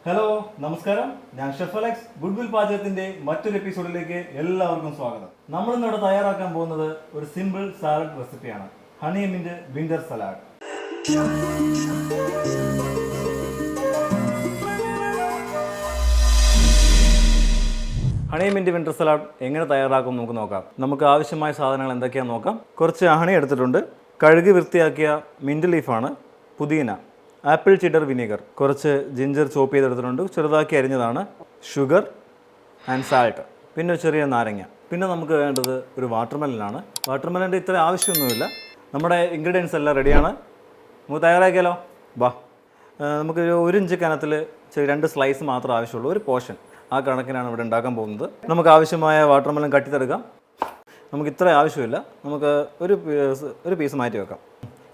Hello നമസ്കാരം, ഞാൻ chef Alex. Goodwill പാചകത്തിന്റെ മറ്റൊരു എപ്പിസോഡിലേക്ക് എല്ലാവർക്കും സ്വാഗതം. നമ്മൾ ഇന്നിവിടെ തയ്യാറാക്കാൻ പോകുന്നത് ഒരു സിമ്പിൾ സാലഡ് റെസിപ്പിയാണ്. Honey mint winter salad. Honey mint winter salad എങ്ങനെ തയ്യാറാക്കും നമുക്ക് നോക്കാം. നമുക്ക് ആവശ്യമായ സാധനങ്ങൾ എന്തൊക്കെയാണെന്ന് നോക്കാം. കുറച്ച് ഹണി എടുത്തിട്ടുണ്ട്, കഴുകി വൃത്തിയാക്കിയ മിന്റ് ലീഫാണ്, പുതിന, ആപ്പിൾ ചിഡർ വിനീഗർ, കുറച്ച് ജിഞ്ചർ ചോപ്പ് ചെയ്തെടുത്തിട്ടുണ്ട്, ചെറുതാക്കി അരിഞ്ഞതാണ്, ഷുഗർ ആൻഡ് സാൾട്ട്, പിന്നെ ഒരു ചെറിയ നാരങ്ങ. പിന്നെ നമുക്ക് വേണ്ടത് ഒരു വാട്ടർമെലനാണ്. വാട്ടർമെലൻ്റെ ഇത്ര ആവശ്യമൊന്നുമില്ല. നമ്മുടെ ഇൻഗ്രീഡിയൻസ് എല്ലാം റെഡിയാണ്. നമുക്ക് തയ്യാറാക്കിയാലോ? ബാ. നമുക്ക് ഒരു ഇഞ്ച് കനത്തിൽ 2 സ്ലൈസ് മാത്രമേ ആവശ്യമുള്ളൂ, ഒരു പോർഷൻ. ആ കണക്കിനാണ് ഇവിടെ ഉണ്ടാക്കാൻ പോകുന്നത്. നമുക്ക് ആവശ്യമായ വാട്ടർമെലൻ കട്ടിത്തെടുക്കാം. നമുക്ക് ഇത്ര ആവശ്യമില്ല, നമുക്ക് ഒരു പീസ് മാറ്റി വെക്കാം.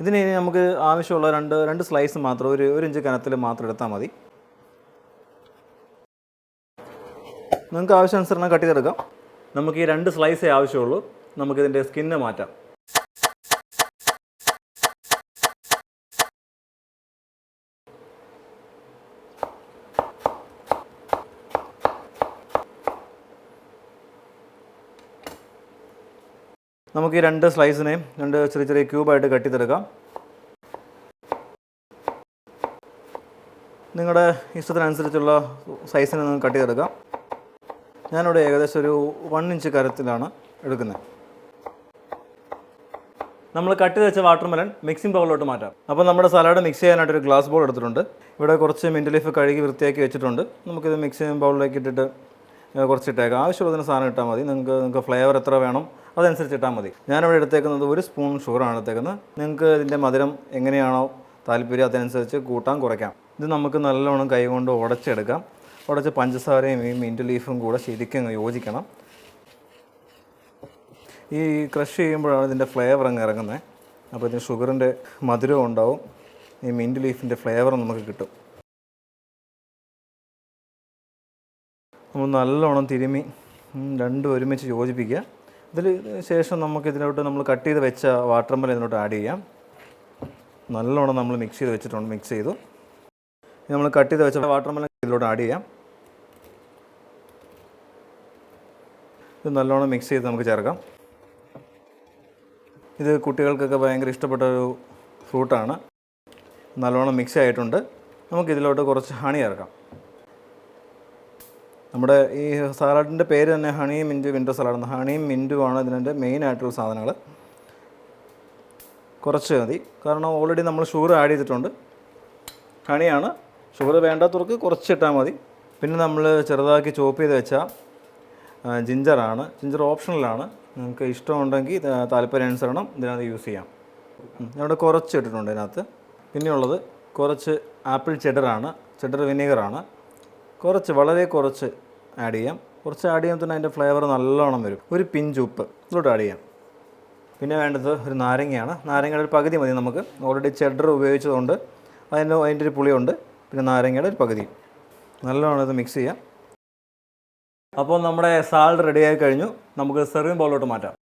ഇതിന് നമുക്ക് ആവശ്യമുള്ള രണ്ട് സ്ലൈസ് മാത്രം, ഒരു ഇഞ്ച് കനത്തിൽ മാത്രം എടുത്താൽ മതി. നിങ്ങൾക്ക് ആവശ്യാനുസരണം കട്ട് ചെയ്തെടുക്കാം. നമുക്ക് ഈ 2 സ്ലൈസേ ആവശ്യമുള്ളൂ. നമുക്കിതിൻ്റെ സ്കിന്ന് മാറ്റാം. നമുക്ക് ഈ 2 സ്ലൈസിനെയും 2 ചെറിയ ചെറിയ ക്യൂബായിട്ട് കട്ട് ചെയ്തെടുക്കാം. നിങ്ങളുടെ ഇഷ്ടത്തിനനുസരിച്ചുള്ള സൈസിന് നിങ്ങൾക്ക് കട്ട് ചെയ്തെടുക്കാം. ഞാനിവിടെ ഏകദേശം ഒരു 1 ഇഞ്ച് കനത്തിലാണ് എടുക്കുന്നത്. നമ്മൾ കട്ട് ചെയ്ത് വെച്ച വാട്ടർമെലൻ മിക്സിംഗ് ബൗളിലോട്ട് മാറ്റാം. അപ്പോൾ നമ്മുടെ സലാഡ് മിക്സ് ചെയ്യാനായിട്ടൊരു ഗ്ലാസ് ബൗൾ എടുത്തിട്ടുണ്ട്. ഇവിടെ കുറച്ച് മിന്റ് ലീഫ് കഴുകി വൃത്തിയാക്കി വെച്ചിട്ടുണ്ട്. നമുക്കിത് മിക്സിംഗ് ബൗളിലേക്ക് ഇട്ടിട്ട് കുറച്ചിട്ടേക്കാം. ആവശ്യമുള്ളതിന് സാധനം ഇട്ടാൽ മതി. നിങ്ങൾക്ക് ഫ്ലേവർ എത്ര വേണം അതനുസരിച്ച് ഇട്ടാൽ മതി. ഞാനിവിടെ എടുത്തേക്കുന്നത് 1 സ്പൂൺ ഷുഗറാണ് എടുത്തേക്കുന്നത്. നിങ്ങൾക്ക് ഇതിൻ്റെ മധുരം എങ്ങനെയാണോ താല്പര്യം അതനുസരിച്ച് കൂട്ടാൻ കുറയ്ക്കാം. ഇത് നമുക്ക് നല്ലോണം കൈകൊണ്ട് ഉടച്ചെടുക്കാം. ഉടച്ച് പഞ്ചസാരയും ഈ മിൻറ്റ് ലീഫും കൂടെ ശരിക്കും യോജിക്കണം. ഈ ക്രഷ് ചെയ്യുമ്പോഴാണ് ഇതിൻ്റെ ഫ്ലേവർ അങ്ങ് ഇറങ്ങുന്നത്. അപ്പോൾ ഇതിന് ഷുഗറിൻ്റെ മധുരവും ഉണ്ടാവും, ഈ മിൻറ്റ് ലീഫിൻ്റെ ഫ്ലേവറും നമുക്ക് കിട്ടും. നമ്മൾ നല്ലോണം തിരുമ്മി രണ്ടും ഒരുമിച്ച് യോജിപ്പിക്കുക. ഇതിന് ശേഷം നമുക്കിതിലോട്ട് നമ്മൾ കട്ട് ചെയ്ത് വെച്ച വാട്ടർമെലൻ ഇതിലോട്ട് ആഡ് ചെയ്യാം. നല്ലോണം നമ്മൾ മിക്സ് ചെയ്തു. നമ്മൾ കട്ട് ചെയ്ത് വെച്ച വാട്ടർമെലൻ ഇതിലോട്ട് ആഡ് ചെയ്യാം. ഇത് നല്ലോണം മിക്സ് ചെയ്ത് നമുക്ക് ചേർക്കാം. ഇത് കുട്ടികൾക്കൊക്കെ ഭയങ്കര ഇഷ്ടപ്പെട്ട ഒരു ഫ്രൂട്ടാണ്. നല്ലോണം മിക്സ് ആയിട്ടുണ്ട്. നമുക്കിതിലോട്ട് കുറച്ച് ഹണി ചേർക്കാം. നമ്മുടെ ഈ സാലഡിൻ്റെ പേര് തന്നെ ഹണി മിൻറ്റ് വിൻ്റർ സലാഡ്. ഹണിയും മിൻറ്റുമാണ് ഇതിൻ്റെ മെയിനായിട്ടുള്ള സാധനങ്ങൾ. കുറച്ച് മതി, കാരണം ഓൾറെഡി നമ്മൾ ഷുഗർ ആഡ് ചെയ്തിട്ടുണ്ട്. ഹണിയാണ്, ഷുഗർ വേണ്ടാത്തവർക്ക് കുറച്ചിട്ടാൽ മതി. പിന്നെ നമ്മൾ ചെറുതാക്കി ചോപ്പ് ചെയ്ത് വെച്ച ജിഞ്ചറാണ്. ജിഞ്ചർ ഓപ്ഷണലാണ്, നിങ്ങൾക്ക് ഇഷ്ടമുണ്ടെങ്കിൽ താല്പര്യാനുസരണം ഇതിനകത്ത് യൂസ് ചെയ്യാം. ഇവിടെ കുറച്ച് ഇട്ടിട്ടുണ്ട് ഇതിനകത്ത്. പിന്നെയുള്ളത് കുറച്ച് ആപ്പിൾ ചെഡറാണ്, ചെഡർ വിനീഗറാണ്. വളരെ കുറച്ച് ആഡ് ചെയ്യാം. കുറച്ച് ആഡ് ചെയ്യുമ്പോൾ തന്നെ അതിൻ്റെ ഫ്ലേവർ നല്ലോണം വരും. ഒരു പിഞ്ച് ഉപ്പ് ഇതിലോട്ട് ആഡ് ചെയ്യാം. പിന്നെ വേണ്ടത് ഒരു നാരങ്ങയാണ്. നാരങ്ങയുടെ ഒരു പകുതി മതി നമുക്ക്. ഓൾറെഡി ചെഡർ ഉപയോഗിച്ചതുകൊണ്ട് അതിൻ്റെ ഒരു പുളിയുണ്ട്. പിന്നെ നാരങ്ങയുടെ ഒരു പകുതി. നല്ലോണം ഇത് മിക്സ് ചെയ്യാം. അപ്പോൾ നമ്മുടെ സാലഡ് റെഡിയായി കഴിഞ്ഞു. നമുക്ക് സെർവിങ് ബൗളിലോട്ട് മാറ്റാം.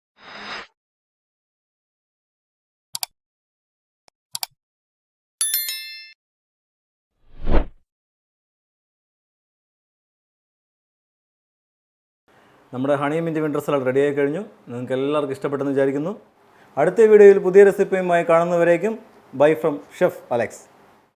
നമ്മുടെ ഹണി മിൻറ്റ് വിൻ്റർ സലാഡ് റെഡിയായി കഴിഞ്ഞു. നിങ്ങൾക്ക് എല്ലാവർക്കും ഇഷ്ടപ്പെട്ടെന്ന് വിചാരിക്കുന്നു. അടുത്ത വീഡിയോയിൽ പുതിയ റെസിപ്പിയുമായി കാണുന്നവരേക്കും ബൈ ഫ്രം ഷെഫ് അലക്സ്.